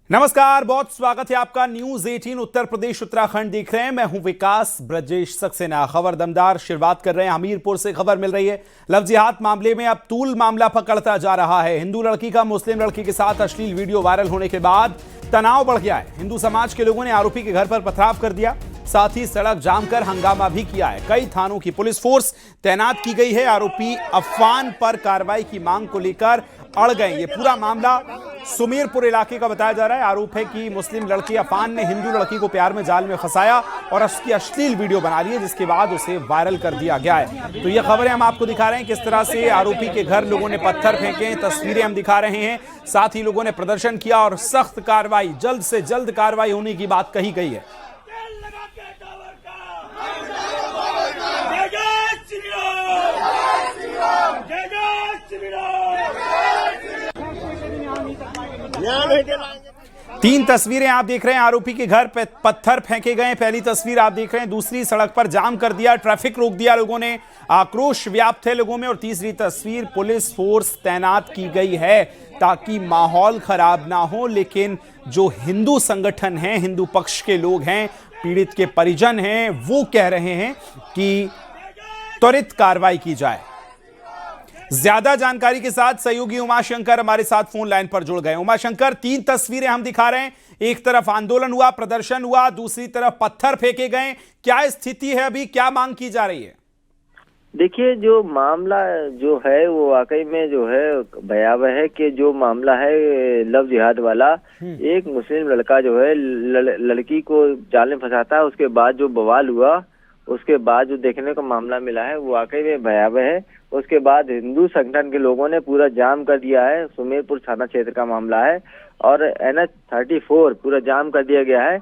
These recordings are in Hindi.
नमस्कार, बहुत स्वागत है आपका। न्यूज 18 उत्तर प्रदेश उत्तराखंड देख रहे हैं। मैं हूं विकास ब्रजेश सक्सेना। खबर दमदार शुरुआत कर रहे हैं। हमीरपुर से खबर मिल रही है। लव जिहाद मामले में अब तूल मामला पकड़ता जा रहा है। हिंदू लड़की का मुस्लिम लड़की के साथ अश्लील वीडियो वायरल होने के बाद तनाव बढ़ गया है। हिंदू समाज के लोगों ने आरोपी के घर पर पथराव कर दिया, साथ ही सड़क जाम कर हंगामा भी किया है। कई थानों की पुलिस फोर्स तैनात की गई है। आरोपी अफवान पर कार्रवाई की मांग को लेकर अड़ गए। ये पूरा मामला सुमेरपुर इलाके का बताया जा रहा है। आरोप है कि मुस्लिम लड़की अफान ने हिंदू लड़की को प्यार में जाल में फंसाया और उसकी अश्लील वीडियो बना ली है, जिसके बाद उसे वायरल कर दिया गया है। तो ये खबरें हम आपको दिखा रहे हैं, किस तरह से आरोपी के घर लोगों ने पत्थर फेंके। तस्वीरें हम दिखा रहे हैं। साथ ही लोगों ने प्रदर्शन किया और सख्त कार्रवाई, जल्द से जल्द कार्रवाई होने की बात कही गई है। तीन तस्वीरें आप देख रहे हैं। आरोपी के घर पे पत्थर फेंके गए। पहली तस्वीर आप देख रहे हैं। दूसरी, सड़क पर जाम कर दिया, ट्रैफिक रोक दिया लोगों ने, आक्रोश व्याप्त है लोगों में। और तीसरी तस्वीर, पुलिस फोर्स तैनात की गई है ताकि माहौल खराब ना हो। लेकिन जो हिंदू संगठन हैं, हिंदू पक्ष के लोग हैं, पीड़ित के परिजन हैं, वो कह रहे हैं कि त्वरित कार्रवाई की जाए। ज्यादा जानकारी के साथ सहयोगी उमाशंकर हमारे साथ फोन लाइन पर जुड़ गए। उमाशंकर, तीन तस्वीरें हम दिखा रहे हैं। एक तरफ आंदोलन हुआ, प्रदर्शन हुआ, दूसरी तरफ पत्थर फेंके गए। क्या स्थिति है अभी, क्या मांग की जा रही है? देखिए, जो मामला जो है वो वाकई में जो है भयावह है कि जो मामला है लव जिहाद वाला, एक मुस्लिम लड़का जो है लड़की को जाल में फंसाता है, उसके बाद जो बवाल हुआ, उसके बाद जो देखने को मामला मिला है वो वाकई में भयावह है। उसके बाद हिंदू संगठन के लोगों ने पूरा जाम कर दिया है। सुमेरपुर थाना क्षेत्र का मामला है और NH 34 पूरा जाम कर दिया गया है।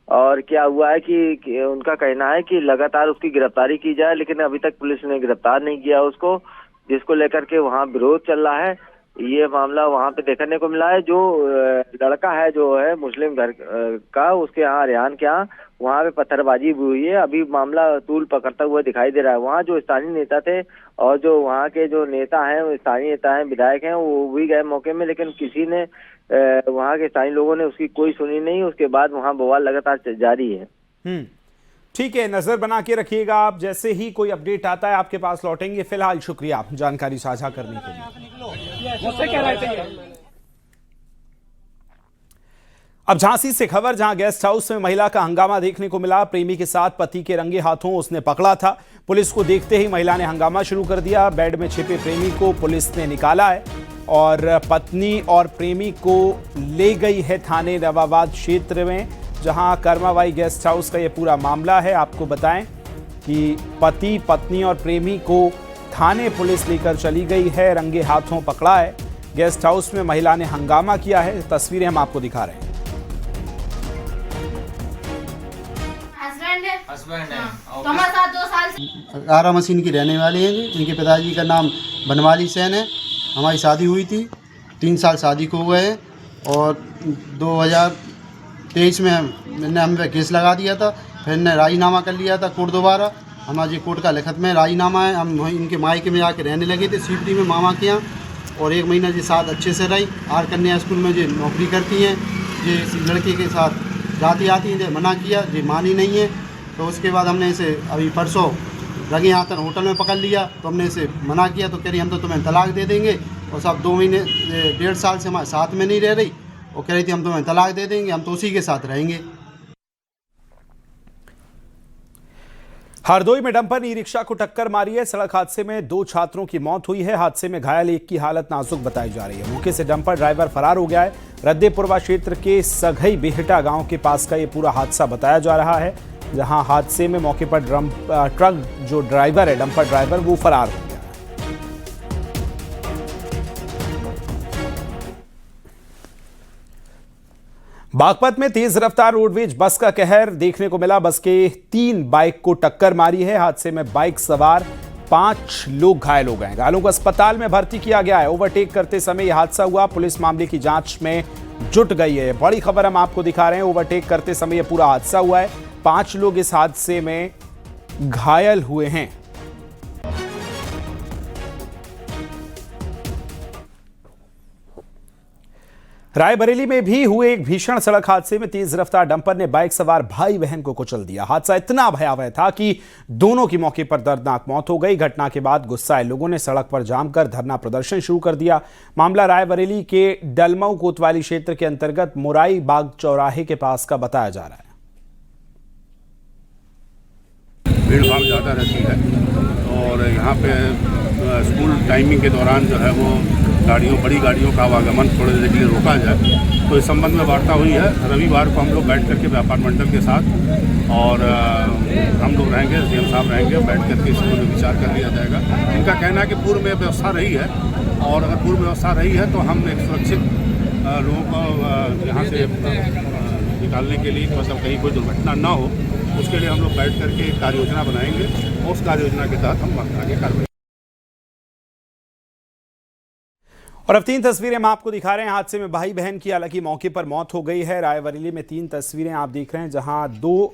और क्या हुआ है कि उनका कहना है कि लगातार उसकी गिरफ्तारी की जाए, लेकिन अभी तक पुलिस ने गिरफ्तार नहीं किया उसको, जिसको लेकर के वहाँ विरोध चल रहा है। ये मामला वहाँ पे देखने को मिला है। जो लड़का है जो है मुस्लिम घर का, उसके यहाँ रेहान के यहाँ वहाँ पे पत्थरबाजी भी हुई है। अभी मामला तूल पकड़ता हुआ दिखाई दे रहा है। वहाँ जो स्थानीय नेता थे और जो वहाँ के जो नेता हैं, स्थानीय नेता हैं, विधायक हैं, वो भी गए मौके में, लेकिन किसी ने वहाँ के स्थानीय लोगों ने उसकी कोई सुनी नहीं। उसके बाद वहाँ बवाल लगातार जारी है। ठीक है, नजर बना के रखिएगा आप। जैसे ही कोई अपडेट आता है आपके पास लौटेंगे। फिलहाल शुक्रिया जानकारी साझा करने के लिए। अब झांसी से खबर, जहां गेस्ट हाउस में महिला का हंगामा देखने को मिला। प्रेमी के साथ पति के रंगे हाथों उसने पकड़ा था। पुलिस को देखते ही महिला ने हंगामा शुरू कर दिया। बेड में छिपे प्रेमी को पुलिस ने निकाला है और पत्नी और प्रेमी को ले गई है थाने नवाबाद क्षेत्र में, जहां कर्माबाई गेस्ट हाउस का यह पूरा मामला है। आपको बताएं कि पति, पत्नी और प्रेमी को थाने पुलिस लेकर चली गई है, रंगे हाथों पकड़ा है। गेस्ट हाउस में महिला ने हंगामा किया है। तस्वीरें हम आपको दिखा रहे हैं। हस्बैंड है। तो हमारे साथ 2 साल से आरा मशीन की रहने वाले हैं जी। इनके पिताजी का नाम बनवाली सेन है। हमारी शादी हुई थी, 3 साल शादी को हुए हैं और 2023 में मैंने हम पे केस लगा दिया था। फिर ने राजीनामा कर लिया था कोर्ट दोबारा। हमारे कोर्ट का लिखित में राजीनामा है। हम इनके मायके में आके रहने लगे थे सीपरी में मामा के यहाँ, और 1 महीना जी साथ अच्छे से रही। आर कन्या स्कूल में जो नौकरी करती हैं, ये इस लड़के के साथ जाती आती हैं। मना किया, ये मानी नहीं है। तो उसके बाद हमने इसे अभी परसों रंगे हाथ होटल में पकड़ लिया। तो हमने इसे मना किया तो कह रही हम तो तुम्हें तलाक दे देंगे। और सब 2 महीने 1.5 साल से हमारे साथ में नहीं रह रही और कह रही थी हम तुम्हें तलाक दे देंगे, हम तो उसी के साथ रहेंगे। हरदोई में डंपर ई रिक्शा को टक्कर मारी है। सड़क हादसे में 2 छात्रों की मौत हुई है। हादसे में घायल एक की हालत नाजुक बताई जा रही है। मौके से डंपर ड्राइवर फरार हो गया है। रद्देपुरवा क्षेत्र के सघई बेहटा गांव के पास का ये पूरा हादसा बताया जा रहा है, जहां हादसे में मौके पर ट्रक जो ड्राइवर है, डंपर ड्राइवर, वो फरार हो गया। बागपत में तेज रफ्तार रोडवेज बस का कहर देखने को मिला। बस के 3 बाइक को टक्कर मारी है। हादसे में बाइक सवार 5 लोग घायल हो गए। घायलों को अस्पताल में भर्ती किया गया है। ओवरटेक करते समय यह हादसा हुआ। पुलिस मामले की जांच में जुट गई है। बड़ी खबर हम आपको दिखा रहे हैं। ओवरटेक करते समय यह पूरा हादसा हुआ है। 5 लोग इस हादसे में घायल हुए हैं। रायबरेली में भी हुए एक भीषण सड़क हादसे में तेज रफ्तार डंपर ने बाइक सवार भाई बहन को कुचल दिया। हादसा इतना भयावह था कि दोनों की मौके पर दर्दनाक मौत हो गई। घटना के बाद गुस्साए लोगों ने सड़क पर जाम कर धरना प्रदर्शन शुरू कर दिया। मामला रायबरेली के डलमऊ कोतवाली क्षेत्र के अंतर्गत मुराई बाग चौराहे के पास का बताया जा रहा है। भीड़ भाड़ ज़्यादा रहती है और यहाँ पे स्कूल टाइमिंग के दौरान जो है वो बड़ी गाड़ियों का आवागमन थोड़ी देर के लिए रोका जाए, तो इस संबंध में वार्ता हुई है। रविवार को हम लोग बैठ करके व्यापार मंडल के साथ और हम लोग रहेंगे, सीएम साहब रहेंगे, बैठ करके इसको विचार कर लिया जाएगा। इनका कहना है कि पूर्व में व्यवस्था रही है और अगर पूर्व व्यवस्था रही है तो हम एक सुरक्षित लोगों को यहाँ से निकालने के लिए, मतलब कहीं कोई दुर्घटना ना हो, उसके लिए हम लोग बैठ करके एक कार्य योजना बनाएंगे और उस कार्य योजना के तहत हम आगे कार्रवाई। और अब 3 तस्वीरें हम आपको दिखा रहे हैं हादसे में भाई बहन की, हालांकि मौके पर मौत हो गई है। रायबरेली में 3 तस्वीरें आप देख रहे हैं जहां 2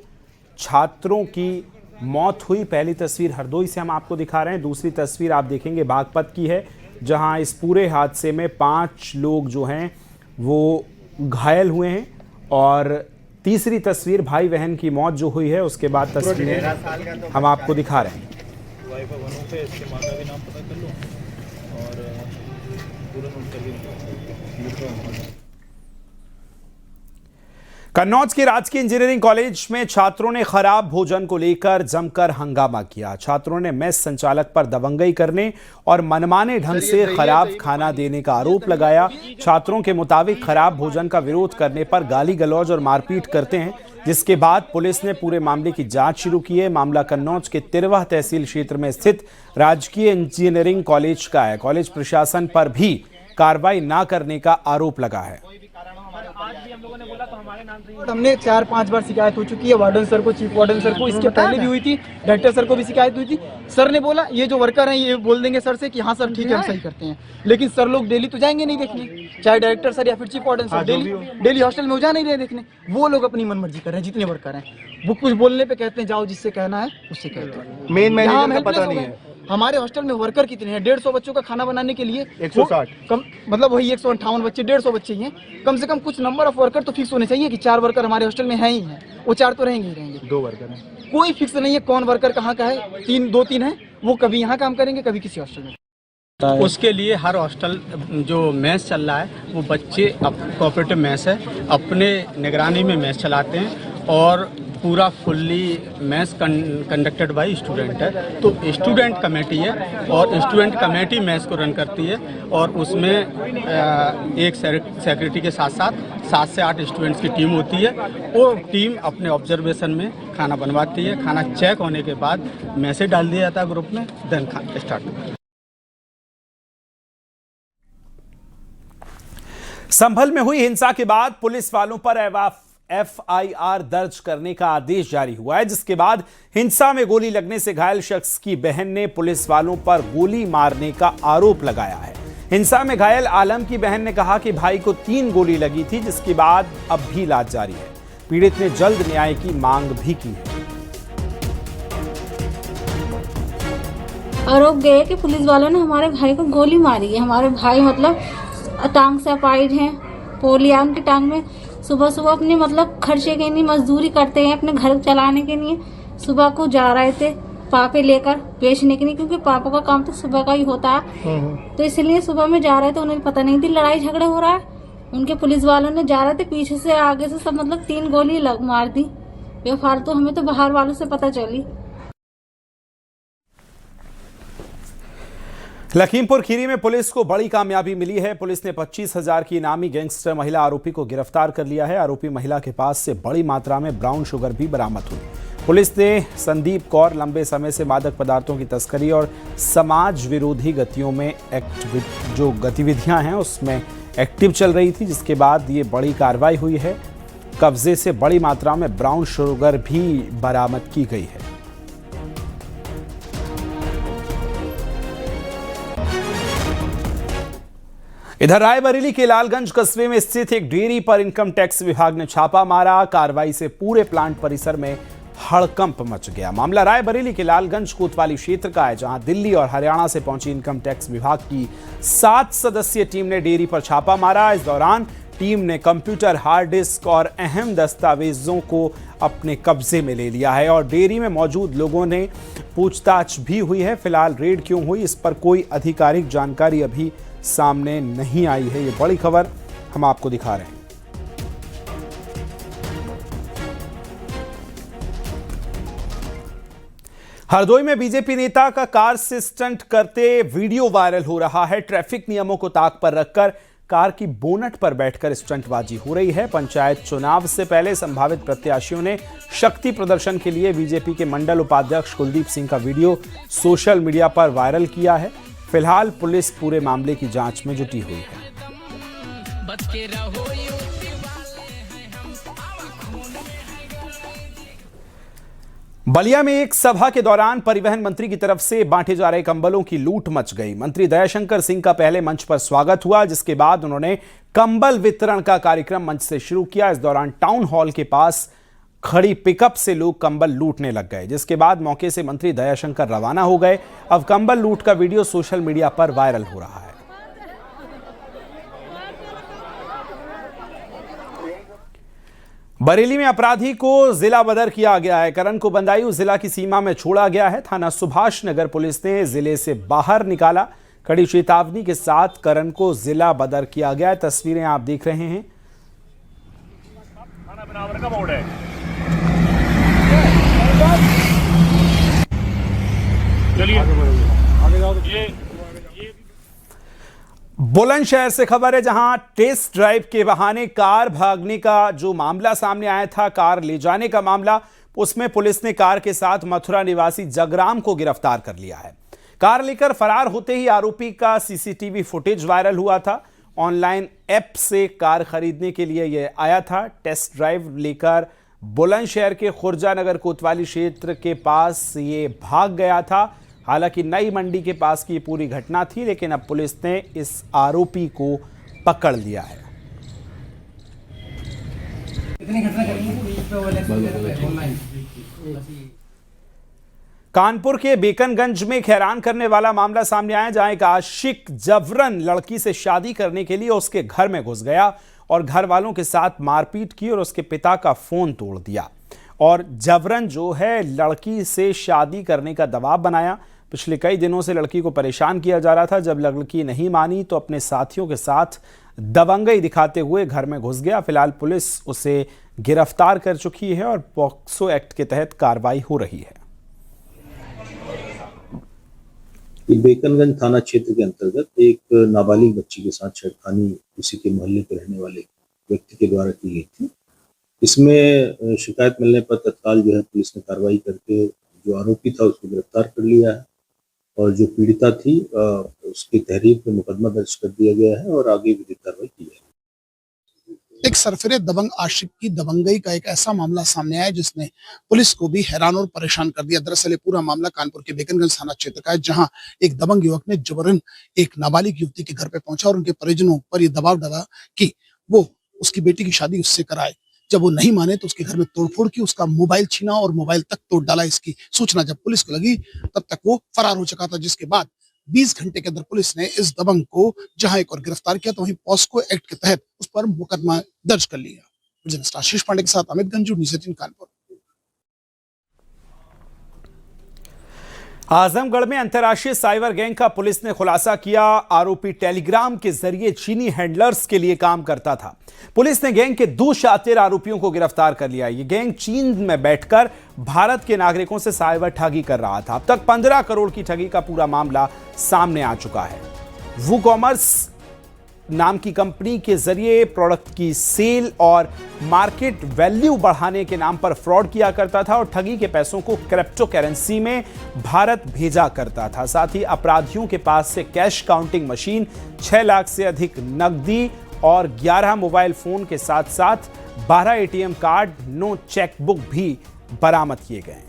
छात्रों की मौत हुई। पहली तस्वीर हरदोई से हम आपको दिखा रहे हैं, दूसरी तस्वीर आप देखेंगे बागपत की है जहां इस पूरे हादसे में 5 लोग जो हैं वो घायल हुए हैं। और तीसरी तस्वीर भाई बहन की मौत जो हुई है उसके बाद तस्वीरें हम आपको दिखा रहे हैं। कन्नौज के राजकीय इंजीनियरिंग कॉलेज में छात्रों ने खराब भोजन को लेकर जमकर हंगामा किया। छात्रों ने मेस संचालक पर दबंगई करने और मनमाने ढंग से खराब खाना देने का आरोप लगाया। छात्रों के मुताबिक खराब भोजन का विरोध करने पर गाली गलौज और मारपीट करते हैं, जिसके बाद पुलिस ने पूरे मामले की जांच शुरू की है। मामला कन्नौज के तिरवा तहसील क्षेत्र में स्थित राजकीय इंजीनियरिंग कॉलेज का है। कॉलेज प्रशासन पर भी कार्रवाई न करने का आरोप लगा है। हमने 4-5 बार शिकायत हो चुकी है वार्डन सर को, चीफ वार्डन सर को, इसके पहले भी हुई थी, डायरेक्टर सर को भी शिकायत हुई थी। सर ने बोला ये जो वर्कर हैं ये बोल देंगे सर से कि हाँ सर ठीक है हम सही करते हैं, लेकिन सर लोग डेली तो जाएंगे नहीं देखने, चाहे डायरेक्टर सर या फिर chief warden sir daily hostel में जा नहीं रहे देखने। वो लोग अपनी मनमर्जी कर रहे हैं, जितने वर्कर हैं वो कुछ बोलने पे कहते हैं जाओ जिससे कहना है उससे कहते हैं। मेन मैनेजर का पता नहीं है। हमारे हॉस्टल में वर्कर कितने हैं? 150 बच्चों का खाना बनाने के लिए 160 कम, मतलब वही 158 बच्चे, 150 बच्चे ही हैं। कम से कम कुछ नंबर ऑफ वर्कर तो फिक्स होने चाहिए कि 4 वर्कर हमारे हॉस्टल में हैं ही हैं, वो 4 तो रहेंगे ही रहेंगे। 2 वर्कर हैं, कोई फिक्स नहीं है कौन वर्कर कहाँ का है। 2-3 है, वो कभी यहाँ काम करेंगे कभी किसी हॉस्टल में। उसके लिए हर हॉस्टल जो मैस चल रहा है वो बच्चे कोऑपरेटिव मैस है, अपने निगरानी में मैस चलाते हैं और पूरा fully mess conducted by student है। तो स्टूडेंट कमेटी है और स्टूडेंट कमेटी मैस को रन करती है और उसमें एक सेक्रेटरी के साथ साथ 7 से 8 स्टूडेंट्स की टीम होती है। वो टीम अपने ऑब्जर्वेशन में खाना बनवाती है। खाना चेक होने के बाद मैसेज डाल दिया जाता है ग्रुप में, देन खाना स्टार्ट होता है। संभल में हुई हिंसा के बाद पुलिस वालों पर FIR दर्ज करने का आदेश जारी हुआ है, जिसके बाद हिंसा में गोली लगने से घायल शख्स की बहन ने पुलिस वालों पर गोली मारने का आरोप लगाया है। हिंसा में घायल आलम की बहन ने कहा कि भाई को 3 गोली लगी थी, जिसके बाद अब भी इलाज जारी है। पीड़ित ने जल्द न्याय की मांग भी की है। आरोप गए कि पुलिस वालों ने हमारे भाई को गोली मारी है। हमारे भाई मतलब टांग से अपाइड हैं, पोलिया उनकी टांग में। सुबह सुबह अपने मतलब खर्चे के लिए मजदूरी करते हैं अपने घर चलाने के लिए। सुबह को जा रहे थे पापे लेकर बेचने के लिए, क्योंकि पापा का काम तो सुबह का ही होता है, तो इसलिए सुबह में जा रहे थे। उन्हें पता नहीं थी लड़ाई झगड़े हो रहा है। उनके पुलिस वालों ने जा रहे थे पीछे से आगे से सब मतलब 3 गोली मार दी बेफालतू। हमें तो बाहर वालों से पता चली। लखीमपुर खीरी में पुलिस को बड़ी कामयाबी मिली है। पुलिस ने 25,000 की इनामी गैंगस्टर महिला आरोपी को गिरफ्तार कर लिया है। आरोपी महिला के पास से बड़ी मात्रा में ब्राउन शुगर भी बरामद हुई। पुलिस ने संदीप कौर लंबे समय से मादक पदार्थों की तस्करी और समाज विरोधी गतियों में जो गतिविधियां हैं उसमें एक्टिव चल रही थी, जिसके बाद ये बड़ी कार्रवाई हुई है। कब्जे से बड़ी मात्रा में ब्राउन शुगर भी बरामद की गई है। इधर रायबरेली के लालगंज कस्बे में स्थित एक डेयरी पर इनकम टैक्स विभाग ने छापा मारा। कार्रवाई से पूरे प्लांट परिसर में हड़कंप मच गया। मामला रायबरेली के लालगंज कोतवाली क्षेत्र का है, जहां दिल्ली और हरियाणा से पहुंची इनकम टैक्स विभाग की 7 सदस्यीय टीम ने डेयरी पर छापा मारा। इस दौरान टीम ने कंप्यूटर, हार्ड डिस्क और अहम दस्तावेजों को अपने कब्जे में ले लिया है और डेयरी में मौजूद लोगों ने पूछताछ भी हुई है। फिलहाल रेड क्यों हुई, इस पर कोई आधिकारिक जानकारी अभी सामने नहीं आई है। ये बड़ी खबर हम आपको दिखा रहे हैं। हरदोई में बीजेपी नेता का कार से स्टंट करते वीडियो वायरल हो रहा है। ट्रैफिक नियमों को ताक पर रखकर कार की बोनट पर बैठकर स्टंटबाजी हो रही है। पंचायत चुनाव से पहले संभावित प्रत्याशियों ने शक्ति प्रदर्शन के लिए बीजेपी के मंडल उपाध्यक्ष कुलदीप सिंह का वीडियो सोशल मीडिया पर वायरल किया है। फिलहाल पुलिस पूरे मामले की जांच में जुटी हुई है। बलिया में एक सभा के दौरान परिवहन मंत्री की तरफ से बांटे जा रहे कंबलों की लूट मच गई। मंत्री दयाशंकर सिंह का पहले मंच पर स्वागत हुआ, जिसके बाद उन्होंने कंबल वितरण का कार्यक्रम मंच से शुरू किया। इस दौरान टाउन हॉल के पास खड़ी पिकअप से लोग कंबल लूटने लग गए, जिसके बाद मौके से मंत्री दयाशंकर रवाना हो गए। अब कंबल लूट का वीडियो सोशल मीडिया पर वायरल हो रहा है। बरेली में अपराधी को जिला बदर किया गया है। करण को बंदायूं जिला की सीमा में छोड़ा गया है। थाना सुभाष नगर पुलिस ने जिले से बाहर निकाला। कड़ी चेतावनी के साथ करण को जिला बदर किया गया है। तस्वीरें आप देख रहे हैं। बुलंदशहर से खबर है, जहां टेस्ट ड्राइव के बहाने कार भागने का जो मामला सामने आया था, कार ले जाने का मामला, उसमें पुलिस ने कार के साथ मथुरा निवासी जगराम को गिरफ्तार कर लिया है। कार लेकर फरार होते ही आरोपी का सीसीटीवी फुटेज वायरल हुआ था। ऑनलाइन ऐप से कार खरीदने के लिए यह आया था। टेस्ट ड्राइव लेकर बुलंदशहर के खुर्जा नगर कोतवाली क्षेत्र के पास ये भाग गया था। हालांकि नई मंडी के पास की पूरी घटना थी, लेकिन अब पुलिस ने इस आरोपी को पकड़ लिया है। कानपुर के बेकनगंज में एक हैरान करने वाला मामला सामने आया, जहां एक आशिक जबरन लड़की से शादी करने के लिए उसके घर में घुस गया और घर वालों के साथ मारपीट की और उसके पिता का फोन तोड़ दिया और जबरन जो है लड़की से शादी करने का दबाव बनाया। पिछले कई दिनों से लड़की को परेशान किया जा रहा था। जब लड़की नहीं मानी तो अपने साथियों के साथ दबंगई दिखाते हुए घर में घुस गया। फिलहाल पुलिस उसे गिरफ्तार कर चुकी है और पॉक्सो एक्ट के तहत कार्रवाई हो रही है। बेकनगंज थाना क्षेत्र के अंतर्गत एक नाबालिग बच्ची के साथ छेड़खानी उसी के मोहल्ले के रहने वाले व्यक्ति के द्वारा की गई थी। इसमें शिकायत मिलने पर तत्काल जो है पुलिस ने कार्रवाई करके जो आरोपी था उसको गिरफ्तार कर लिया है और जो पीड़िता थी उसकी तहरीर पे मुकदमा दर्ज कर दिया गया है और आगे विधिक कार्रवाई की जाएगी। एक सरफिरे दबंग आशिक की दबंगई का एक ऐसा मामला सामने आया जिसने पुलिस को भी हैरान और परेशान कर दिया। दरअसल पूरा मामला कानपुर के बेकनगंज थाना क्षेत्र का है, जहां एक दबंग युवक ने जबरन एक नाबालिग युवती के घर पे पहुंचा और उनके परिजनों पर यह दबाव डाला कि वो उसकी बेटी की शादी उससे कराए। जब वो नहीं माने तो उसके घर में तोड़फोड़ की, उसका मोबाइल छीना और मोबाइल तक तोड़ डाला। इसकी सूचना जब पुलिस को लगी तब तक वो फरार हो चुका था, जिसके बाद 20 घंटे के अंदर पुलिस ने इस दबंग को जहां एक और गिरफ्तार किया तो वहीं पॉस्को एक्ट के तहत उस पर मुकदमा दर्ज कर लिया। आशीष पांडे के साथ अमित गंजू, न्यूज़ 18 कानपुर। आजमगढ़ में अंतर्राष्ट्रीय साइबर गैंग का पुलिस ने खुलासा किया। आरोपी टेलीग्राम के जरिए चीनी हैंडलर्स के लिए काम करता था। पुलिस ने गैंग के 2 शातिर आरोपियों को गिरफ्तार कर लिया। ये गैंग चीन में बैठकर भारत के नागरिकों से साइबर ठगी कर रहा था। अब तक 15 करोड़ की ठगी का पूरा मामला सामने आ चुका है। वूकॉमर्स नाम की कंपनी के जरिए प्रोडक्ट की सेल और मार्केट वैल्यू बढ़ाने के नाम पर फ्रॉड किया करता था और ठगी के पैसों को क्रिप्टो करेंसी में भारत भेजा करता था। साथ ही अपराधियों के पास से कैश काउंटिंग मशीन, 6 लाख से अधिक नकदी और 11 मोबाइल फोन के साथ साथ 12 एटीएम कार्ड, 9 चेकबुक भी बरामद किए गए।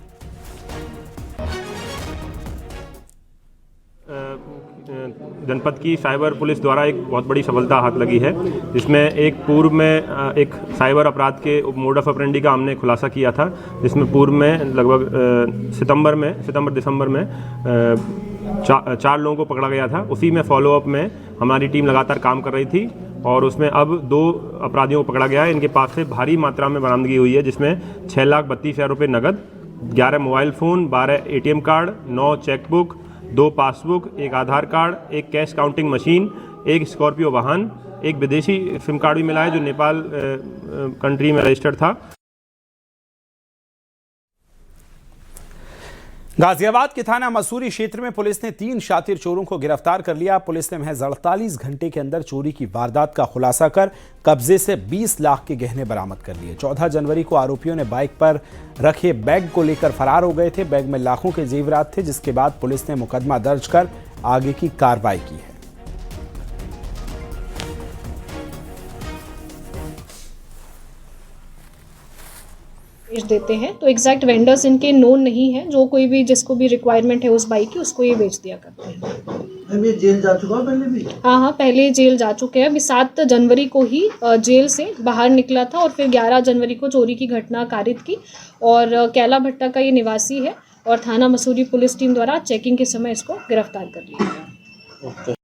जनपद की साइबर पुलिस द्वारा एक बहुत बड़ी सफलता हाथ लगी है, जिसमें एक पूर्व में एक साइबर अपराध के मोडस ऑपरेंडी का हमने खुलासा किया था, जिसमें पूर्व में लगभग सितंबर-दिसंबर में 4 लोगों को पकड़ा गया था। उसी में फॉलोअप में हमारी टीम लगातार काम कर रही थी और उसमें अब 2 अपराधियों को पकड़ा गया है। इनके पास से भारी मात्रा में बरामदगी हुई है, जिसमें 6,32,000 रुपये नकद, 11 mobile phone, 12 ATM card, 9 chequebook, 2 passbook, 1 Aadhaar card, 1 cash counting machine, 1 Scorpio वाहन, 1 विदेशी सिम कार्ड भी मिला है जो नेपाल कंट्री में रजिस्टर्ड था। गाजियाबाद के थाना मसूरी क्षेत्र में पुलिस ने 3 शातिर चोरों को गिरफ्तार कर लिया। पुलिस ने महज 48 घंटे के अंदर चोरी की वारदात का खुलासा कर कब्जे से 20 लाख के गहने बरामद कर लिए। 14 जनवरी को आरोपियों ने बाइक पर रखे बैग को लेकर फरार हो गए थे। बैग में लाखों के जेवरात थे, जिसके बाद पुलिस ने मुकदमा दर्ज कर आगे की कार्रवाई की है। बेच देते हैं, तो एग्जैक्ट वेंडर्स इनके नोन नहीं है। जो कोई भी जिसको भी रिक्वायरमेंट है उस बाइक की, उसको ये बेच दिया करते हैं। ये जेल जा चुका पहले भी? हाँ, पहले जेल जा चुके हैं। अभी 7 जनवरी को ही जेल से बाहर निकला था और फिर 11 जनवरी को चोरी की घटना कारित की। और कैला भट्टा का ये निवासी है और थाना मसूरी पुलिस टीम द्वारा चेकिंग के समय इसको गिरफ्तार कर लिया गया।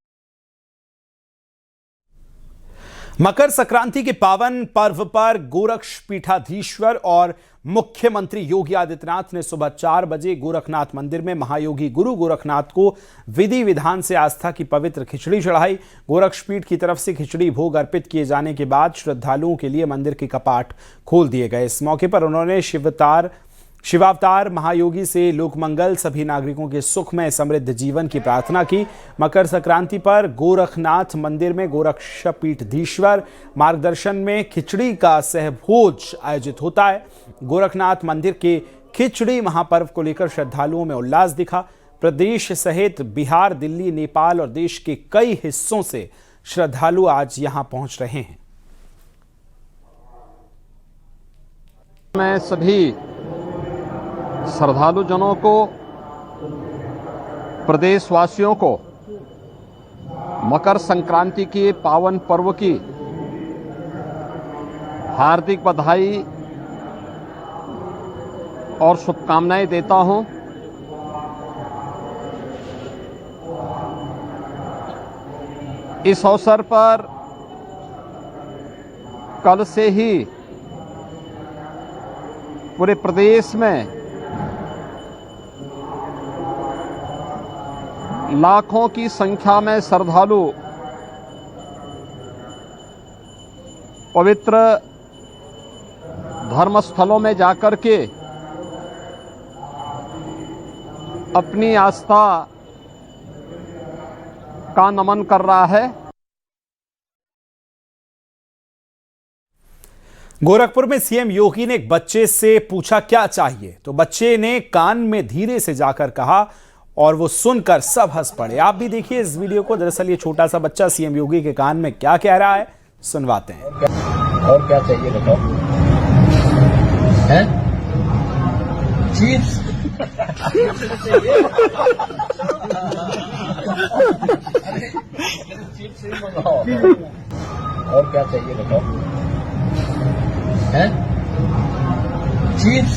मकर संक्रांति के पावन पर्व पर गोरक्षपीठाधीश्वर और मुख्यमंत्री योगी आदित्यनाथ ने सुबह 4 बजे गोरखनाथ मंदिर में महायोगी गुरु गोरखनाथ को विधि विधान से आस्था की पवित्र खिचड़ी चढ़ाई। गोरक्षपीठ की तरफ से खिचड़ी भोग अर्पित किए जाने के बाद श्रद्धालुओं के लिए मंदिर के कपाट खोल दिए गए। इस मौके पर उन्होंने शिवावतार महायोगी से लोकमंगल, सभी नागरिकों के सुखमय समृद्ध जीवन की प्रार्थना की। मकर संक्रांति पर गोरखनाथ मंदिर में गोरक्षपीठाधीश्वर मार्गदर्शन में खिचड़ी का सहभोज आयोजित होता है। गोरखनाथ मंदिर के खिचड़ी महापर्व को लेकर श्रद्धालुओं में उल्लास दिखा। प्रदेश सहित बिहार, दिल्ली, नेपाल और देश के कई हिस्सों से श्रद्धालु आज यहां पहुंच रहे हैं। मैं सभी श्रद्धालु जनों को, प्रदेशवासियों को मकर संक्रांति के पावन पर्व की हार्दिक बधाई और शुभकामनाएं देता हूं। इस अवसर पर कल से ही पूरे प्रदेश में लाखों की संख्या में श्रद्धालु पवित्र धर्मस्थलों में जाकर के अपनी आस्था का नमन कर रहा है। गोरखपुर में सीएम योगी ने एक बच्चे से पूछा क्या चाहिए, तो बच्चे ने कान में धीरे से जाकर कहा और वो सुनकर सब हंस पड़े। आप भी देखिए इस वीडियो को। दरअसल ये छोटा सा बच्चा सीएम योगी के कान में क्या कह रहा है, सुनवाते हैं। और क्या चाहिए बताओ? हैं? चिप्स? और क्या चाहिए बताओ? हैं? चिप्स?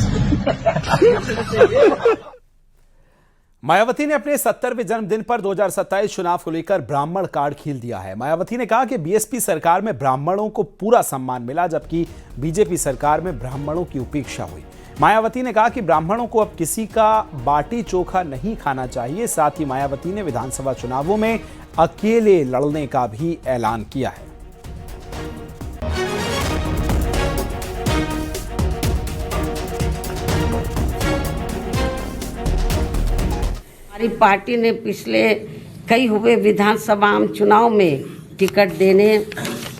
मायावती ने अपने 70वें जन्मदिन पर 2027 चुनाव को लेकर ब्राह्मण कार्ड खील दिया है। मायावती ने कहा कि बीएसपी सरकार में ब्राह्मणों को पूरा सम्मान मिला, जबकि बीजेपी सरकार में ब्राह्मणों की उपेक्षा हुई। मायावती ने कहा कि ब्राह्मणों को अब किसी का बाटी चोखा नहीं खाना चाहिए। साथ ही मायावती ने विधानसभा चुनावों में अकेले लड़ने का भी ऐलान किया है। हमारी पार्टी ने पिछले कई हुए विधानसभा चुनाव में टिकट देने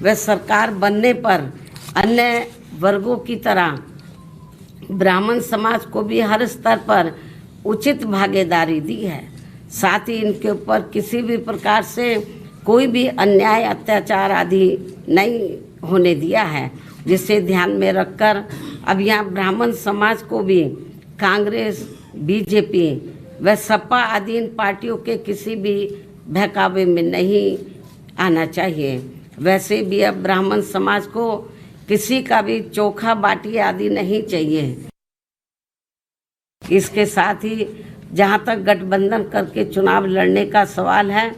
व सरकार बनने पर अन्य वर्गों की तरह ब्राह्मण समाज को भी हर स्तर पर उचित भागीदारी दी है। साथ ही इनके ऊपर किसी भी प्रकार से कोई भी अन्याय, अत्याचार आदि नहीं होने दिया है, जिसे ध्यान में रखकर अब यहाँ ब्राह्मण समाज को भी कांग्रेस, बीजेपी व सपा आदि इन पार्टियों के किसी भी बहकावे में नहीं आना चाहिए। वैसे भी अब ब्राह्मण समाज को किसी का भी चोखा बाटी आदि नहीं चाहिए। इसके साथ ही जहाँ तक गठबंधन करके चुनाव लड़ने का सवाल है,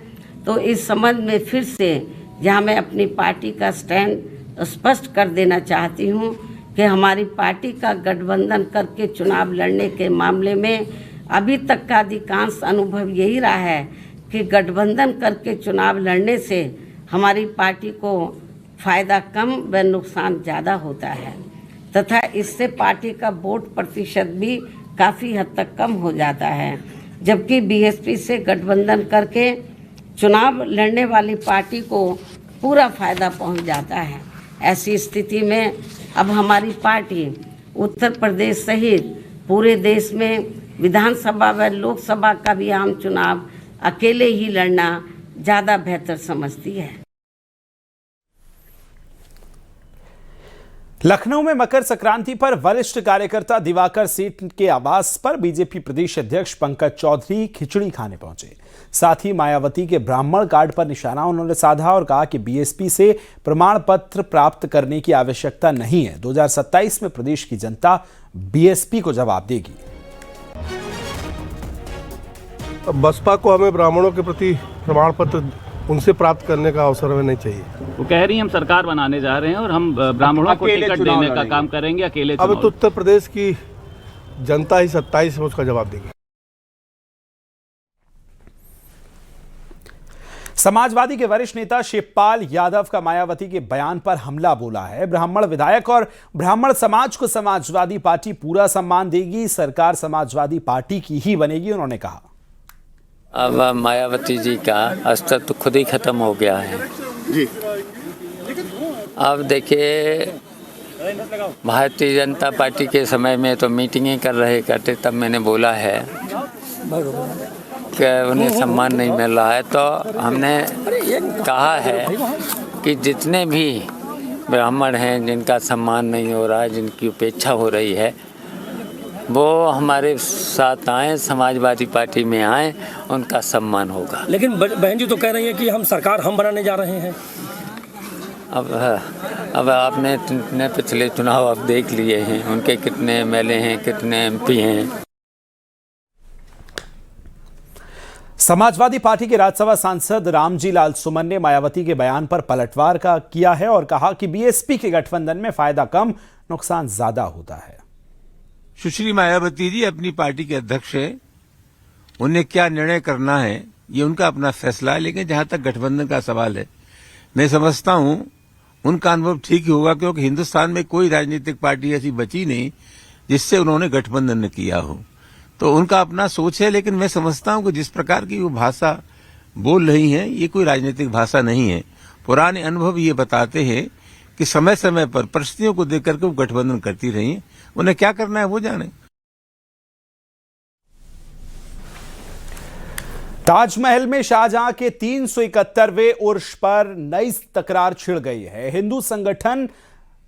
तो इस संबंध में फिर से यहाँ मैं अपनी पार्टी का स्टैंड स्पष्ट कर देना चाहती हूँ कि हमारी पार्टी का गठबंधन करके चुनाव लड़ने के मामले में अभी तक का अधिकांश अनुभव यही रहा है कि गठबंधन करके चुनाव लड़ने से हमारी पार्टी को फ़ायदा कम व नुकसान ज़्यादा होता है तथा इससे पार्टी का वोट प्रतिशत भी काफ़ी हद तक कम हो जाता है, जबकि बीएसपी से गठबंधन करके चुनाव लड़ने वाली पार्टी को पूरा फ़ायदा पहुंच जाता है। ऐसी स्थिति में अब हमारी पार्टी उत्तर प्रदेश सहित पूरे देश में विधानसभा व लोकसभा का भी आम चुनाव अकेले ही लड़ना ज़्यादा बेहतर समझती है। लखनऊ में मकर संक्रांति पर वरिष्ठ कार्यकर्ता दिवाकर सेठ के आवास पर बीजेपी प्रदेश अध्यक्ष पंकज चौधरी खिचड़ी खाने पहुंचे। साथ ही मायावती के ब्राह्मण कार्ड पर निशाना उन्होंने साधा और कहा कि बीएसपी से प्रमाण पत्र प्राप्त करने की आवश्यकता नहीं है। 2027 में प्रदेश की जनता बीएसपी को जवाब देगी। बसपा को हमें ब्राह्मणों के प्रति प्रमाण पत्र उनसे प्राप्त करने का अवसर हमें नहीं चाहिए। वो कह रही हैं हम सरकार बनाने जा रहे हैं और हम ब्राह्मणों को टिकट देने का काम करेंगे अकेले। अब तो उत्तर प्रदेश की जनता ही 27 में उसका जवाब देगी। समाजवादी के वरिष्ठ नेता शिवपाल यादव का मायावती के बयान पर हमला बोला है। ब्राह्मण विधायक और ब्राह्मण समाज को समाजवादी पार्टी पूरा सम्मान देगी, सरकार समाजवादी पार्टी की ही बनेगी, उन्होंने कहा। अब मायावती जी का अस्तित्व तो खुद ही खत्म हो गया है जी। अब देखिए, भारतीय जनता पार्टी के समय में तो मीटिंगें करते, तब मैंने बोला है कि उन्हें सम्मान नहीं मिल रहा है, तो हमने कहा है कि जितने भी ब्राह्मण हैं जिनका सम्मान नहीं हो रहा है, जिनकी उपेक्षा हो रही है, वो हमारे साथ आए, समाजवादी पार्टी में आए, उनका सम्मान होगा। लेकिन बहन जी तो कह रही है कि हम सरकार हम बनाने जा रहे हैं। अब आपने पिछले चुनाव आप देख लिए हैं, उनके कितने एमएलए हैं, कितने एमपी हैं। समाजवादी पार्टी के राज्यसभा सांसद रामजी लाल सुमन ने मायावती के बयान पर पलटवार किया है और कहा कि बीएसपी के गठबंधन में फायदा कम, नुकसान ज्यादा होता है। सुश्री मायावती जी अपनी पार्टी के अध्यक्ष है, उन्हें क्या निर्णय करना है ये उनका अपना फैसला है, लेकिन जहां तक गठबंधन का सवाल है, मैं समझता हूं उनका अनुभव ठीक ही होगा, क्योंकि हिंदुस्तान में कोई राजनीतिक पार्टी ऐसी बची नहीं जिससे उन्होंने गठबंधन न किया हो। तो उनका अपना सोच है, लेकिन मैं समझता हूं कि जिस प्रकार की वो भाषा बोल रही है, ये कोई राजनीतिक भाषा नहीं है। पुराने अनुभव ये बताते हैं कि समय समय पर परिस्थितियों को देख करके वो गठबंधन करती रही है, उन्हें क्या करना है वो जाने। ताजमहल में शाहजहां के 371वें उर्स पर नई तकरार छिड़ गई है। हिंदू संगठन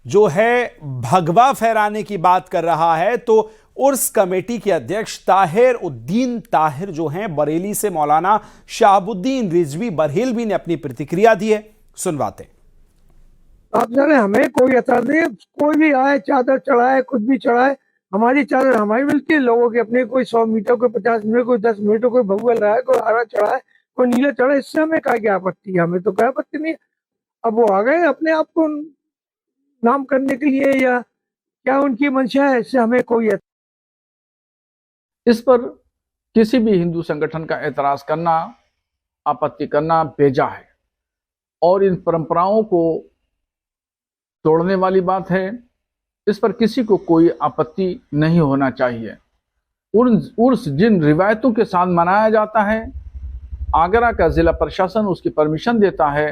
जो है भगवा फहराने की बात कर रहा है, तो उर्स कमेटी के अध्यक्ष ताहिर उद्दीन ताहिर जो हैं बरेली से मौलाना शाहबुद्दीन रिजवी बरहेलवी ने अपनी प्रतिक्रिया दी है, सुनवाते। आप जाने हमें कोई असर नहीं, कोई भी आए चादर चढ़ाए कुछ भी चढ़ाए, हमारी चादर हमारी मिलती है। लोगों के अपने कोई 100 मीटर, कोई 50 मीटर, कोई 10 मीटर, कोई भगवा लगाए, कोई हरा चढ़ाए, कोई नीला चढ़ाए, इससे हमें क्या आपत्ति है? हमें तो क्या आपत्ति नहीं। अब वो आ गए अपने आप को नाम करने के लिए या क्या उनकी मंशा है, इससे हमें कोई। इस पर किसी भी हिंदू संगठन का एतराज करना, आपत्ति करना बेजा है और इन परंपराओं को तोड़ने वाली बात है। इस पर किसी को कोई आपत्ति नहीं होना चाहिए। उर्स जिन रिवायतों के साथ मनाया जाता है, आगरा का जिला प्रशासन उसकी परमिशन देता है,